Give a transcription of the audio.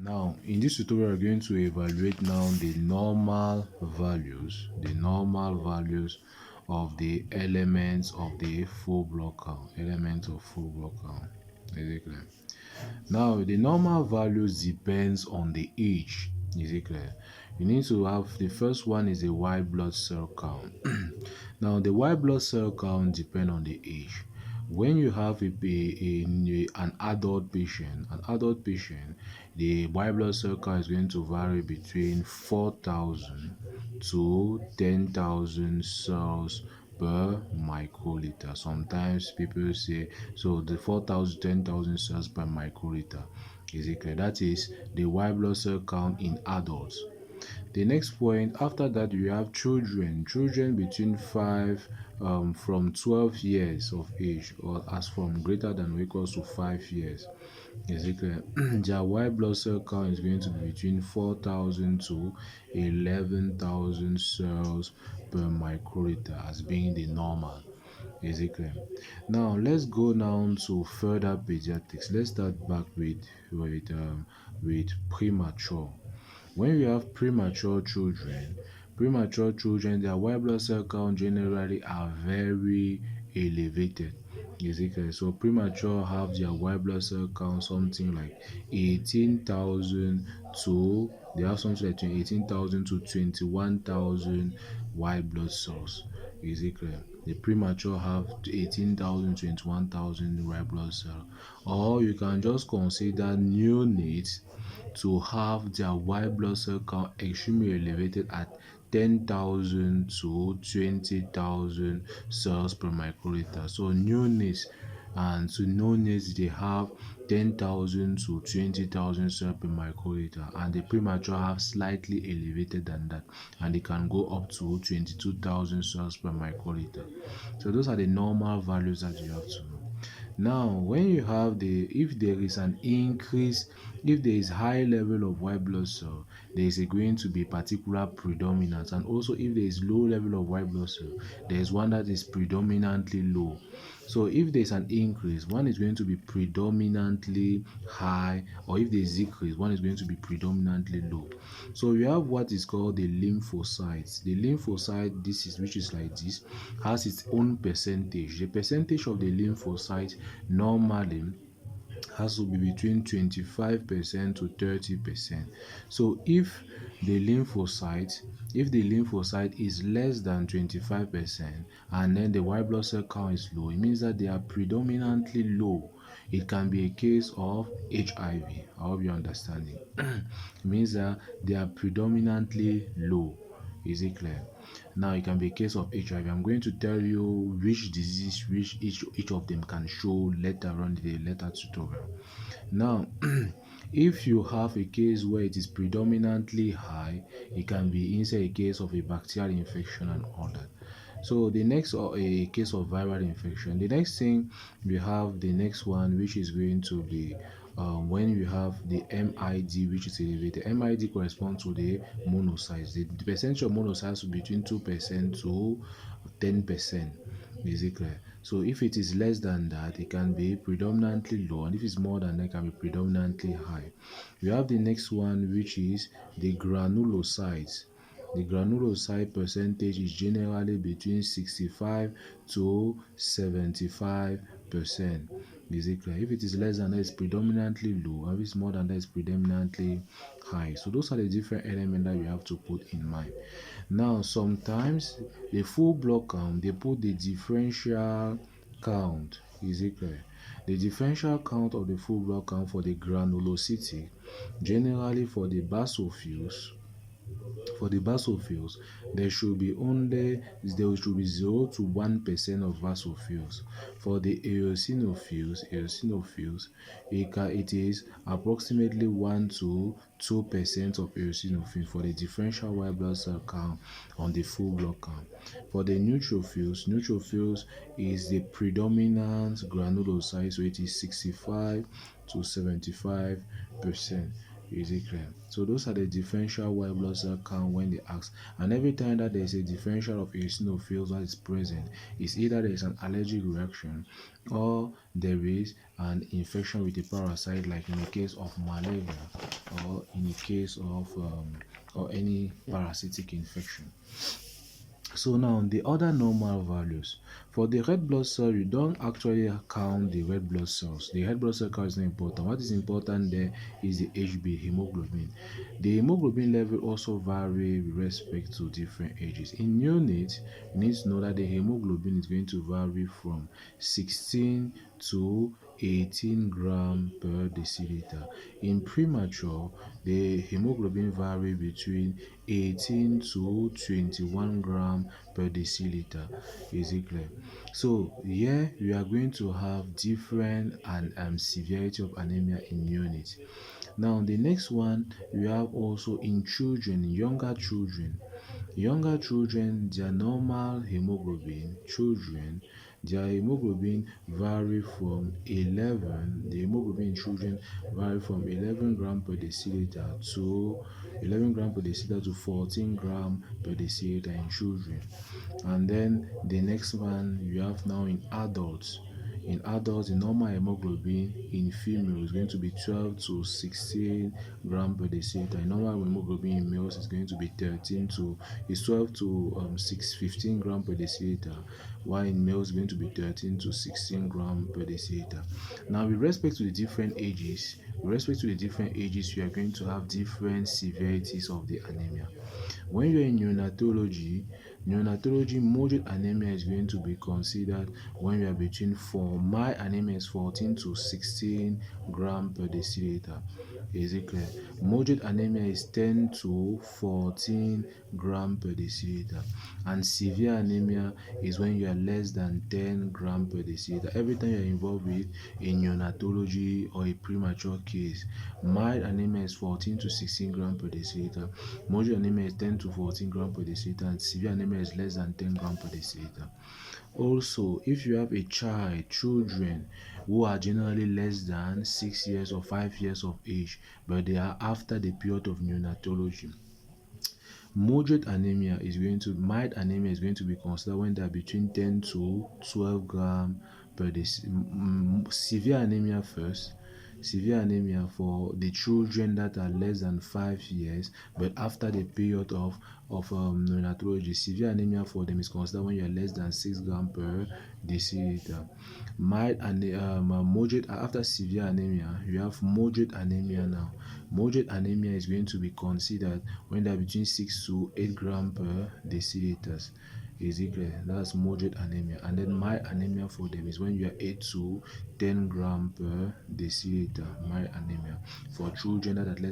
Now, in this tutorial, we're going to evaluate now the normal values of the elements of the full block count. Is it clear? Now, the normal values depends on the age. Is it clear? You need to have the first one is a white blood cell count. Now, the white blood cell count depend on the age. When you have an adult patient, the white blood cell count is going to vary between 4,000 to 10,000 cells per microliter. Sometimes people say, so the 4,000 10,000 cells per microliter. Is it clear? That is the white blood cell count in adults. The next point after that, you have children between 5 from 12 years of age, or as from greater than or equals to 5 years. Is it clear? Their white blood cell count is going to be between 4,000 to 11,000 cells per microliter as being the normal. Is it clear? Now let's go down to further pediatrics. Let's start back with premature. When you have premature children, their white blood cell count generally are very elevated. Is it clear? So premature have their white blood cell count something like 18,000 to they have something like 18,000 to 21,000 white blood cells. Is it clear? The premature have 18,000, 21,000 white blood cells. Or you can just consider neonates to have their white blood cell count extremely elevated at 10,000 to 20,000 cells per microliter. So neonates they have 10,000 to 20,000 cells per microliter, and the premature have slightly elevated than that, and they can go up to 22,000 cells per microliter. So those are the normal values that you have to know. Now, when you have if there is an increase, if there is high level of white blood cell, there is going to be particular predominance, and also if there is low level of white blood cell, there is one that is predominantly low. So if there is an increase, one is going to be predominantly high, or if there is decrease, one is going to be predominantly low. So we have what is called the lymphocytes. The lymphocyte, which is like this, has its own percentage. The percentage of the lymphocyte normally has to be between 25% to 30%. So if the lymphocyte is less than 25% and then the white blood cell count is low, it means that they are predominantly low. It can be a case of HIV. I hope you're understanding. It means that they are predominantly low. Is it clear? Now it can be a case of HIV. I'm going to tell you which disease each of them can show later on in the later tutorial. Now if you have a case where it is predominantly high, it can be inside a case of a bacterial infection and all that. So the next, or a case of viral infection. The next thing we have, the next one, which is going to be when you have the MID, which is elevated. MID corresponds to the monocytes. The percentage of monocytes is between 2% to 10%. Is it clear? So if it is less than that, it can be predominantly low, and if it's more than that, it can be predominantly high. We have the next one, which is the granulocytes. The granulocyte percentage is generally between 65 to 75%. Is it clear? If it is less than that, it's predominantly low, and if it's more than that, it's predominantly high. So those are the different elements that you have to put in mind. Now sometimes the full block count, they put the differential count. Is it clear? The differential count of the full block count for the granulocity, generally for the basophils, there should be 0 to 1% of basophils. For the eosinophils, it is approximately 1 to 2% of eosinophils for the differential white blood cell count on the full blood count. For the neutrophils is the predominant granulocyte, so it is 65 to 75%. Is it clear? So those are the differential white blood cell count when they ask. And every time that there is a differential of eosinophils that is present, it's either there is an allergic reaction or there is an infection with a parasite, like in the case of malaria or in a case of or any parasitic infection. So now the other normal values for the red blood cell, you don't actually count the red blood cells. The red blood cell count is not important. What is important there is the HB, hemoglobin. The hemoglobin level also vary with respect to different ages. In neonates, you need to know that the hemoglobin is going to vary from 16 to 18 gram per deciliter. In premature, the hemoglobin vary between 18 to 21 gram per deciliter. Is it clear? So here we are going to have different and severity of anemia in neonates. Now the next one we have also in children, younger children. Younger children, their normal hemoglobin, their hemoglobin vary from 11, the hemoglobin in children vary from 11 gram per deciliter to 11 gram per deciliter to 14 gram per deciliter in children. And then the next one you have now in adults. In adults, the normal hemoglobin in female is going to be 12 to 16 gram per deciliter. Normal hemoglobin in males is going to be 12 to 15 gram per deciliter, while in males is going to be 13 to 16 gram per deciliter. Now, with respect to the different ages, you are going to have different severities of the anemia. When you're in neonatology, moderate anemia is going to be considered when you are between 4. My anemia is 14 to 16 gram per deciliter. Is it clear? Moderate anemia is 10 to 14 gram per deciliter. And severe anemia is when you are less than 10 gram per deciliter. Every time you are involved with a neonatology or a premature case, mild anemia is 14 to 16 gram per deciliter. Moderate anemia is 10 to 14 gram per deciliter, and severe anemia is less than 10 gram per deciliter. Also, if you have children who are generally less than 6 years or 5 years of age, but they are after the period of neonatology, mild anemia is going to be considered when they are between 10 to 12 gram per deciliter. Severe anemia for the children that are less than 5 years but after the period of neonatology. Severe anemia for them is considered when you are less than 6 gram per deciliter. Moderate, after severe anemia, you have moderate anemia now. Moderate anemia is going to be considered when they are between 6 to 8 gram per deciliters. Is it clear? That's moderate anemia. And then mild anemia for them is when you are 8 to 10 gram per deciliter. Mild anemia for children that are less